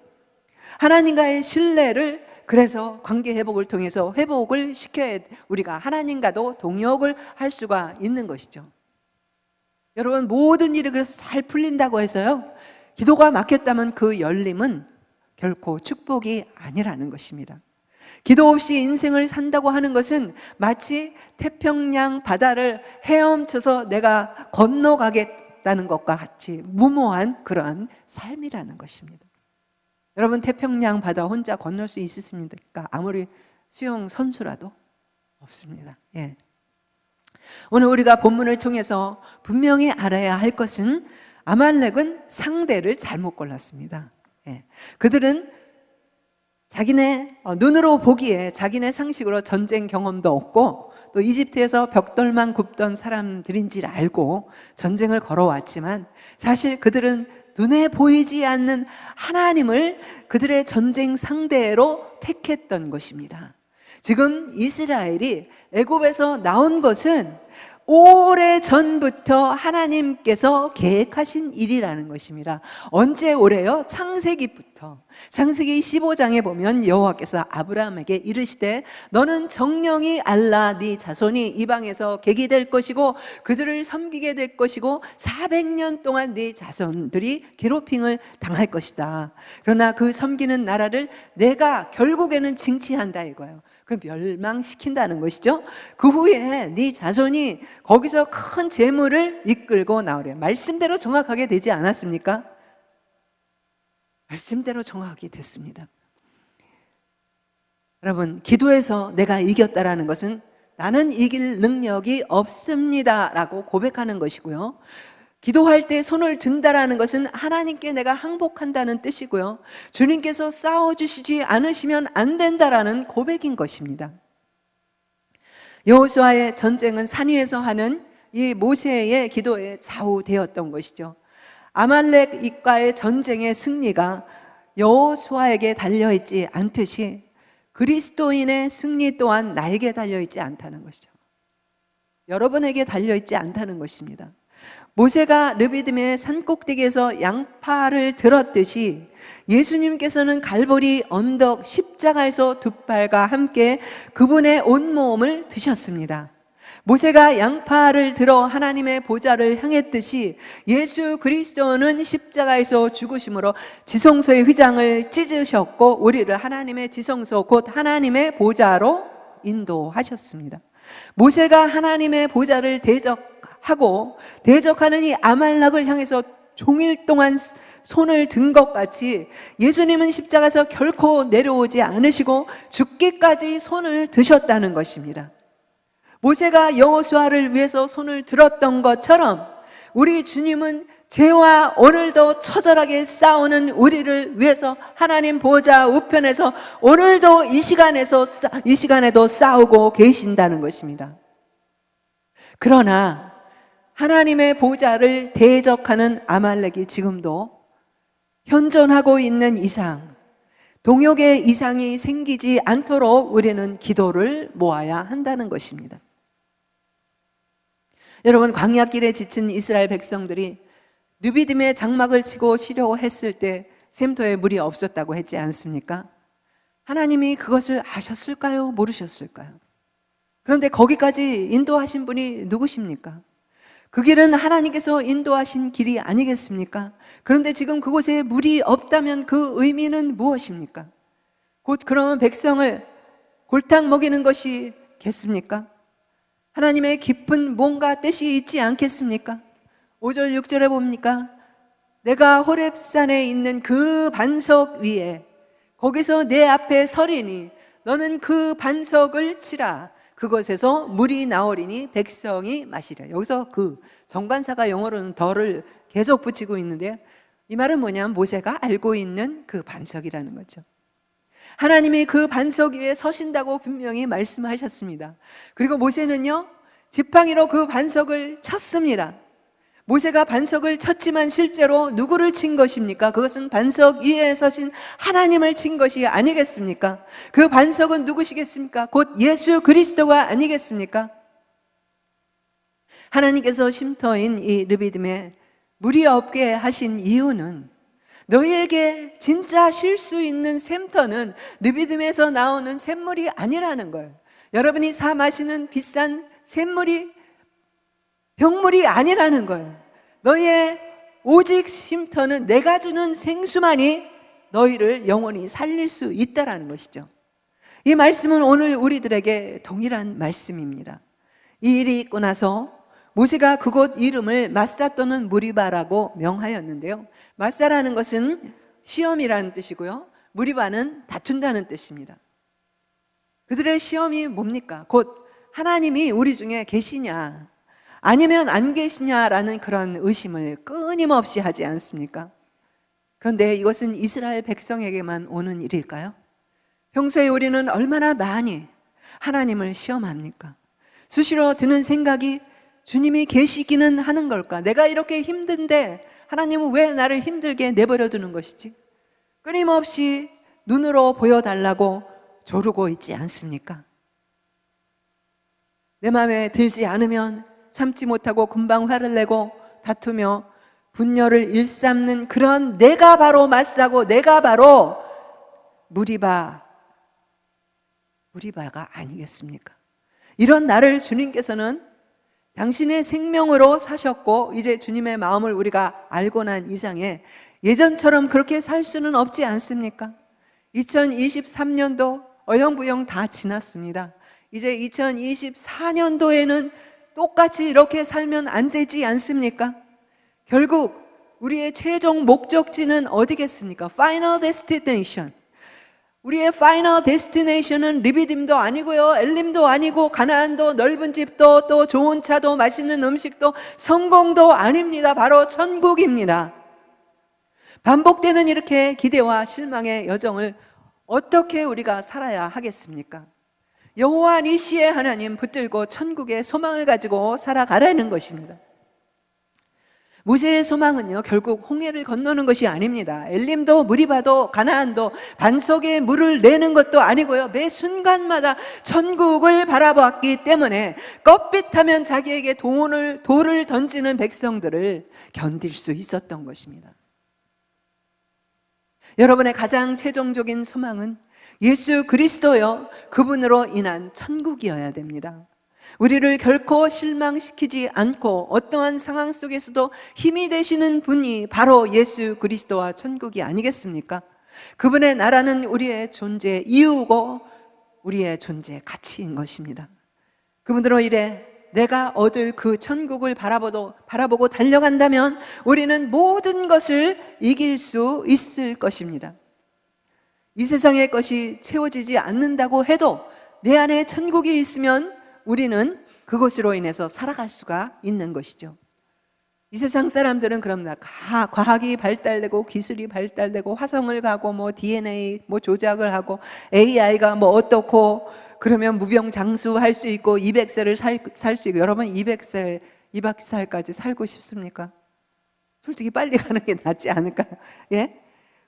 하나님과의 신뢰를, 그래서 관계 회복을 통해서 회복을 시켜야 우리가 하나님과도 동역을 할 수가 있는 것이죠. 여러분, 모든 일이 그래서 잘 풀린다고 해서요, 기도가 막혔다면 그 열림은 결코 축복이 아니라는 것입니다. 기도 없이 인생을 산다고 하는 것은 마치 태평양 바다를 헤엄쳐서 내가 건너가겠다는 것과 같이 무모한 그러한 삶이라는 것입니다. 여러분, 태평양 바다 혼자 건널 수 있으십니까? 아무리 수영 선수라도 없습니다. 예. 오늘 우리가 본문을 통해서 분명히 알아야 할 것은 아말렉은 상대를 잘못 골랐습니다. 예. 그들은 자기네 눈으로 보기에 자기네 상식으로 전쟁 경험도 없고 또 이집트에서 벽돌만 굽던 사람들인지를 알고 전쟁을 걸어왔지만 사실 그들은 눈에 보이지 않는 하나님을 그들의 전쟁 상대로 택했던 것입니다. 지금 이스라엘이 애굽에서 나온 것은 오래 전부터 하나님께서 계획하신 일이라는 것입니다. 언제 오래요? 창세기부터. 창세기 15장에 보면 여호와께서 아브라함에게 이르시되 너는 정령이 알라 네 자손이 이방에서 객이 될 것이고 그들을 섬기게 될 것이고 400년 동안 네 자손들이 괴롭힘을 당할 것이다. 그러나 그 섬기는 나라를 내가 결국에는 징치한다 이거예요. 그 멸망시킨다는 것이죠. 그 후에 네 자손이 거기서 큰 재물을 이끌고 나오래요. 말씀대로 정확하게 되지 않았습니까? 말씀대로 정확하게 됐습니다. 여러분, 기도에서 내가 이겼다라는 것은 나는 이길 능력이 없습니다 라고 고백하는 것이고요. 기도할 때 손을 든다라는 것은 하나님께 내가 항복한다는 뜻이고요. 주님께서 싸워주시지 않으시면 안 된다라는 고백인 것입니다. 여호수아의 전쟁은 산 위에서 하는 이 모세의 기도에 좌우되었던 것이죠. 아말렉과의 전쟁의 승리가 여호수아에게 달려있지 않듯이 그리스도인의 승리 또한 나에게 달려있지 않다는 것이죠. 여러분에게 달려있지 않다는 것입니다. 모세가 르비딤의 산꼭대기에서 양팔을 들었듯이 예수님께서는 갈보리 언덕 십자가에서 두 팔과 함께 그분의 온몸을 드셨습니다. 모세가 양팔을 들어 하나님의 보좌를 향했듯이 예수 그리스도는 십자가에서 죽으심으로 지성소의 휘장을 찢으셨고 우리를 하나님의 지성소 곧 하나님의 보좌로 인도하셨습니다. 모세가 하나님의 보좌를 대적하는 이 아말렉을 향해서 종일 동안 손을 든 것 같이 예수님은 십자가에서 결코 내려오지 않으시고 죽기까지 손을 드셨다는 것입니다. 모세가 여호수아를 위해서 손을 들었던 것처럼 우리 주님은 죄와 오늘도 처절하게 싸우는 우리를 위해서 하나님 보좌 우편에서 오늘도 이 시간에도 싸우고 계신다는 것입니다. 그러나 하나님의 보좌를 대적하는 아말렉이 지금도 현존하고 있는 이상, 동역의 이상이 생기지 않도록 우리는 기도를 모아야 한다는 것입니다. 여러분, 광야길에 지친 이스라엘 백성들이 르비딤의 장막을 치고 쉬려고 했을 때 샘터에 물이 없었다고 했지 않습니까? 하나님이 그것을 아셨을까요? 모르셨을까요? 그런데 거기까지 인도하신 분이 누구십니까? 그 길은 하나님께서 인도하신 길이 아니겠습니까? 그런데 지금 그곳에 물이 없다면 그 의미는 무엇입니까? 곧 그러면 백성을 골탕 먹이는 것이겠습니까? 하나님의 깊은 뭔가 뜻이 있지 않겠습니까? 5절 6절에 봅니까? 내가 호렙산에 있는 그 반석 위에 거기서 내 앞에 서리니 너는 그 반석을 치라. 그것에서 물이 나오리니 백성이 마시려. 여기서 그 정관사가 영어로는 더를 계속 붙이고 있는데요. 이 말은 뭐냐면 모세가 알고 있는 그 반석이라는 거죠. 하나님이 그 반석 위에 서신다고 분명히 말씀하셨습니다. 그리고 모세는요, 지팡이로 그 반석을 쳤습니다. 모세가 반석을 쳤지만 실제로 누구를 친 것입니까? 그것은 반석 위에 서신 하나님을 친 것이 아니겠습니까? 그 반석은 누구시겠습니까? 곧 예수 그리스도가 아니겠습니까? 하나님께서 쉼터인 이 르비딤에 물이 없게 하신 이유는 너희에게 진짜 쉴 수 있는 샘터는 르비딤에서 나오는 샘물이 아니라는 거예요. 여러분이 사 마시는 비싼 샘물이 병물이 아니라는 거예요. 너희의 오직 쉼터는 내가 주는 생수만이 너희를 영원히 살릴 수 있다라는 것이죠. 이 말씀은 오늘 우리들에게 동일한 말씀입니다. 이 일이 있고 나서 모세가 그곳 이름을 마사 또는 무리바라고 명하였는데요. 마사라는 것은 시험이라는 뜻이고요, 무리바는 다툰다는 뜻입니다. 그들의 시험이 뭡니까? 곧 하나님이 우리 중에 계시냐 아니면 안 계시냐라는 그런 의심을 끊임없이 하지 않습니까? 그런데 이것은 이스라엘 백성에게만 오는 일일까요? 평소에 우리는 얼마나 많이 하나님을 시험합니까? 수시로 드는 생각이 주님이 계시기는 하는 걸까? 내가 이렇게 힘든데 하나님은 왜 나를 힘들게 내버려 두는 것이지? 끊임없이 눈으로 보여달라고 조르고 있지 않습니까? 내 마음에 들지 않으면 참지 못하고 금방 화를 내고 다투며 분열을 일삼는 그런 내가 바로 맞사고 내가 바로 무리바가 아니겠습니까? 이런 나를 주님께서는 당신의 생명으로 사셨고 이제 주님의 마음을 우리가 알고 난 이상에 예전처럼 그렇게 살 수는 없지 않습니까? 2023년도 어영부영 다 지났습니다. 이제 2024년도에는 똑같이 이렇게 살면 안 되지 않습니까? 결국 우리의 최종 목적지는 어디겠습니까? Final Destination. 우리의 Final Destination은 리비딤도 아니고요, 엘림도 아니고 가나안도 넓은 집도 또 좋은 차도 맛있는 음식도 성공도 아닙니다. 바로 천국입니다. 반복되는 이렇게 기대와 실망의 여정을 어떻게 우리가 살아야 하겠습니까? 여호와 니시의 하나님 붙들고 천국의 소망을 가지고 살아가라는 것입니다. 모세의 소망은요, 결국 홍해를 건너는 것이 아닙니다. 엘림도 무리바도 가나안도 반석에 물을 내는 것도 아니고요, 매 순간마다 천국을 바라봤기 때문에 껍빛하면 자기에게 돌을 던지는 백성들을 견딜 수 있었던 것입니다. 여러분의 가장 최종적인 소망은 예수 그리스도요, 그분으로 인한 천국이어야 됩니다. 우리를 결코 실망시키지 않고 어떠한 상황 속에서도 힘이 되시는 분이 바로 예수 그리스도와 천국이 아니겠습니까? 그분의 나라는 우리의 존재 이유고 우리의 존재 가치인 것입니다. 그분으로 인해 내가 얻을 그 천국을 바라보고 달려간다면 우리는 모든 것을 이길 수 있을 것입니다. 이 세상의 것이 채워지지 않는다고 해도 내 안에 천국이 있으면 우리는 그것으로 인해서 살아갈 수가 있는 것이죠. 이 세상 사람들은 그럽니다. 과학이 발달되고 기술이 발달되고 화성을 가고 뭐 DNA 뭐 조작을 하고 AI가 뭐 어떻고 그러면 무병장수할 수 있고 200세를 살 수 있고. 여러분 200살까지 살고 싶습니까? 솔직히 빨리 가는 게 낫지 않을까요? 예?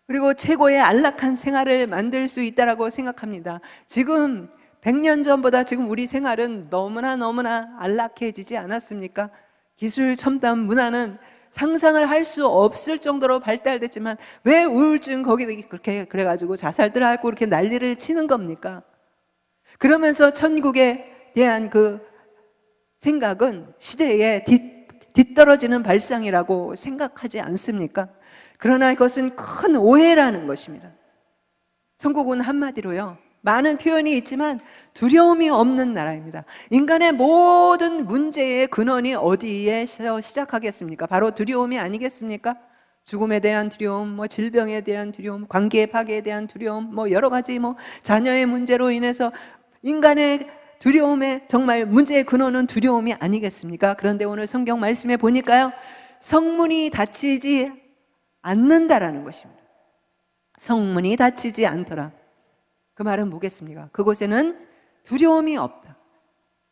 그리고 최고의 안락한 생활을 만들 수 있다라고 생각합니다. 지금 100년 전보다 지금 우리 생활은 너무나 안락해지지 않았습니까? 기술 첨단 문화는 상상을 할 수 없을 정도로 발달됐지만 왜 우울증 거기 그렇게 그래가지고 자살들 하고 그렇게 난리를 치는 겁니까? 그러면서 천국에 대한 그 생각은 시대에 뒤떨어지는 발상이라고 생각하지 않습니까? 그러나 이것은 큰 오해라는 것입니다. 천국은 한마디로요, 많은 표현이 있지만 두려움이 없는 나라입니다. 인간의 모든 문제의 근원이 어디에서 시작하겠습니까? 바로 두려움이 아니겠습니까? 죽음에 대한 두려움, 뭐 질병에 대한 두려움, 관계 파괴에 대한 두려움, 뭐 여러 가지 뭐 자녀의 문제로 인해서 인간의 두려움의 정말 문제의 근원은 두려움이 아니겠습니까? 그런데 오늘 성경 말씀에 보니까요, 성문이 닫히지 않는다라는 것입니다. 성문이 닫히지 않더라. 그 말은 뭐겠습니까? 그곳에는 두려움이 없다,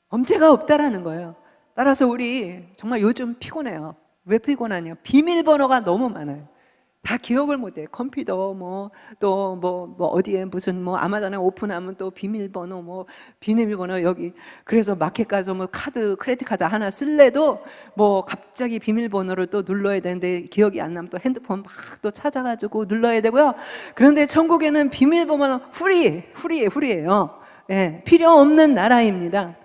범죄가 없다라는 거예요. 따라서 우리 정말 요즘 피곤해요. 왜 피곤하냐? 비밀번호가 너무 많아요. 다 기억을 못해. 컴퓨터 또 어디에 무슨 아마존에 오픈하면 또 비밀번호 비밀번호 여기. 그래서 마켓 가서 크레딧 카드 하나 쓸래도 갑자기 비밀번호를 또 눌러야 되는데 기억이 안 나면 또 핸드폰 막 또 찾아가지고 눌러야 되고요. 그런데 천국에는 비밀번호는 프리예요. 예, 필요 없는 나라입니다.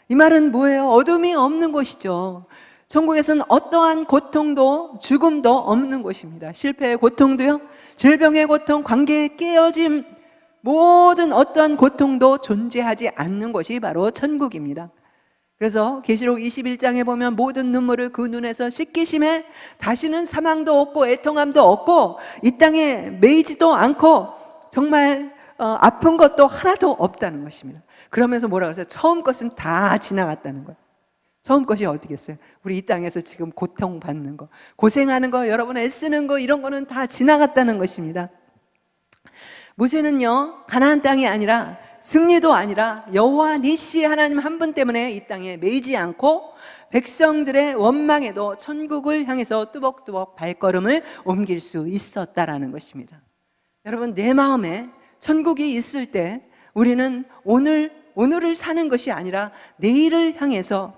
이 말은 뭐예요? 어둠이 없는 곳이죠. 천국에서는 어떠한 고통도 죽음도 없는 곳입니다. 실패의 고통도요, 질병의 고통, 관계의 깨어짐, 모든 어떠한 고통도 존재하지 않는 곳이 바로 천국입니다. 그래서 계시록 21장에 보면 모든 눈물을 그 눈에서 씻기심에 다시는 사망도 없고 애통함도 없고 이 땅에 매이지도 않고 정말 아픈 것도 하나도 없다는 것입니다. 그러면서 뭐라고 그랬어요? 처음 것은 다 지나갔다는 거예요. 처음 것이 어디겠어요? 우리 이 땅에서 지금 고통받는 거, 고생하는 거, 여러분 애쓰는 거, 이런 거는 다 지나갔다는 것입니다. 모세는요, 가나안 땅이 아니라 승리도 아니라 여호와 니시 하나님 한 분 때문에 이 땅에 매이지 않고 백성들의 원망에도 천국을 향해서 뚜벅뚜벅 발걸음을 옮길 수 있었다라는 것입니다. 여러분, 내 마음에 천국이 있을 때 우리는 오늘을 사는 것이 아니라 내일을 향해서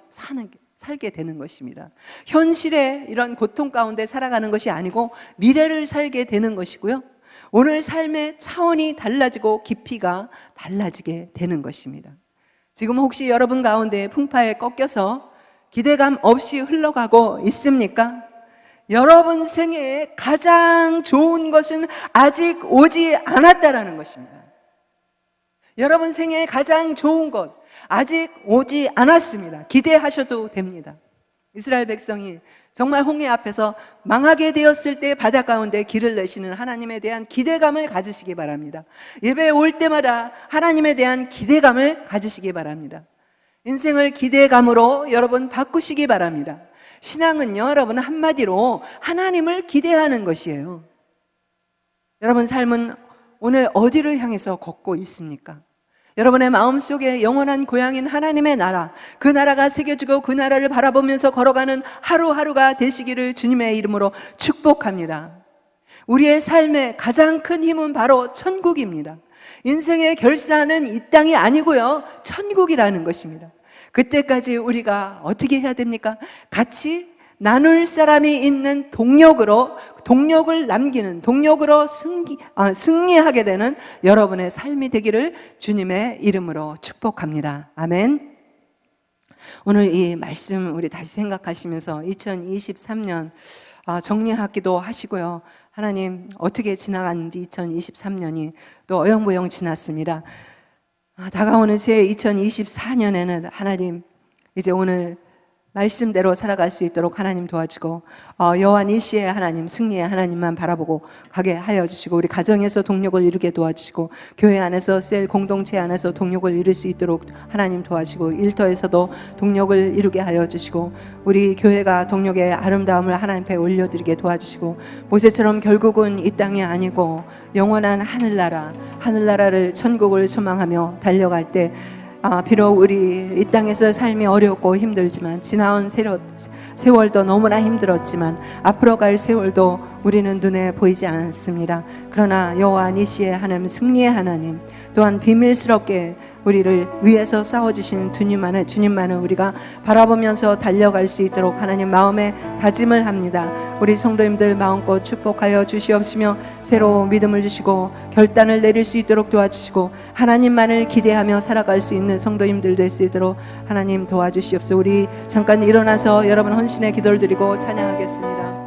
살게 되는 것입니다. 현실의 이런 고통 가운데 살아가는 것이 아니고 미래를 살게 되는 것이고요. 오늘 삶의 차원이 달라지고 깊이가 달라지게 되는 것입니다. 지금 혹시 여러분 가운데 풍파에 꺾여서 기대감 없이 흘러가고 있습니까? 여러분 생애에 가장 좋은 것은 아직 오지 않았다라는 것입니다. 여러분 생애에 가장 좋은 것 아직 오지 않았습니다. 기대하셔도 됩니다. 이스라엘 백성이 정말 홍해 앞에서 망하게 되었을 때 바다 가운데 길을 내시는 하나님에 대한 기대감을 가지시기 바랍니다. 예배에 올 때마다 하나님에 대한 기대감을 가지시기 바랍니다. 인생을 기대감으로 여러분 바꾸시기 바랍니다. 신앙은요, 여러분 한마디로 하나님을 기대하는 것이에요. 여러분 삶은 오늘 어디를 향해서 걷고 있습니까? 여러분의 마음속에 영원한 고향인 하나님의 나라, 그 나라가 새겨지고 그 나라를 바라보면서 걸어가는 하루하루가 되시기를 주님의 이름으로 축복합니다. 우리의 삶의 가장 큰 힘은 바로 천국입니다. 인생의 결산은 이 땅이 아니고요, 천국이라는 것입니다. 그때까지 우리가 어떻게 해야 됩니까? 같이 나눌 사람이 있는 동력을 남기는, 동력으로 승리하게 되는 여러분의 삶이 되기를 주님의 이름으로 축복합니다. 아멘. 오늘 이 말씀 우리 다시 생각하시면서 2023년 정리하기도 하시고요. 하나님 어떻게 지나갔는지 2023년이 또 어영부영 지났습니다. 다가오는 새해 2024년에는 하나님 이제 오늘 말씀대로 살아갈 수 있도록 하나님 도와주고 여호와 니시의 하나님, 승리의 하나님만 바라보고 가게 하여 주시고, 우리 가정에서 동력을 이루게 도와주시고, 교회 안에서 셀 공동체 안에서 동력을 이룰 수 있도록 하나님 도와주시고, 일터에서도 동력을 이루게 하여 주시고, 우리 교회가 동력의 아름다움을 하나님 앞에 올려드리게 도와주시고, 모세처럼 결국은 이 땅이 아니고 영원한 하늘나라를 천국을 소망하며 달려갈 때 비록 우리 이 땅에서 삶이 어렵고 힘들지만, 지나온 세월도 너무나 힘들었지만 앞으로 갈 세월도 우리는 눈에 보이지 않습니다. 그러나 여호와 니시의 하나님, 승리의 하나님, 또한 비밀스럽게 우리를 위해서 싸워주시는 주님만을 우리가 바라보면서 달려갈 수 있도록 하나님 마음에 다짐을 합니다. 우리 성도님들 마음껏 축복하여 주시옵시며, 새로운 믿음을 주시고 결단을 내릴 수 있도록 도와주시고, 하나님만을 기대하며 살아갈 수 있는 성도님들 될 수 있도록 하나님 도와주시옵소서. 우리 잠깐 일어나서 여러분 헌신의 기도를 드리고 찬양하겠습니다.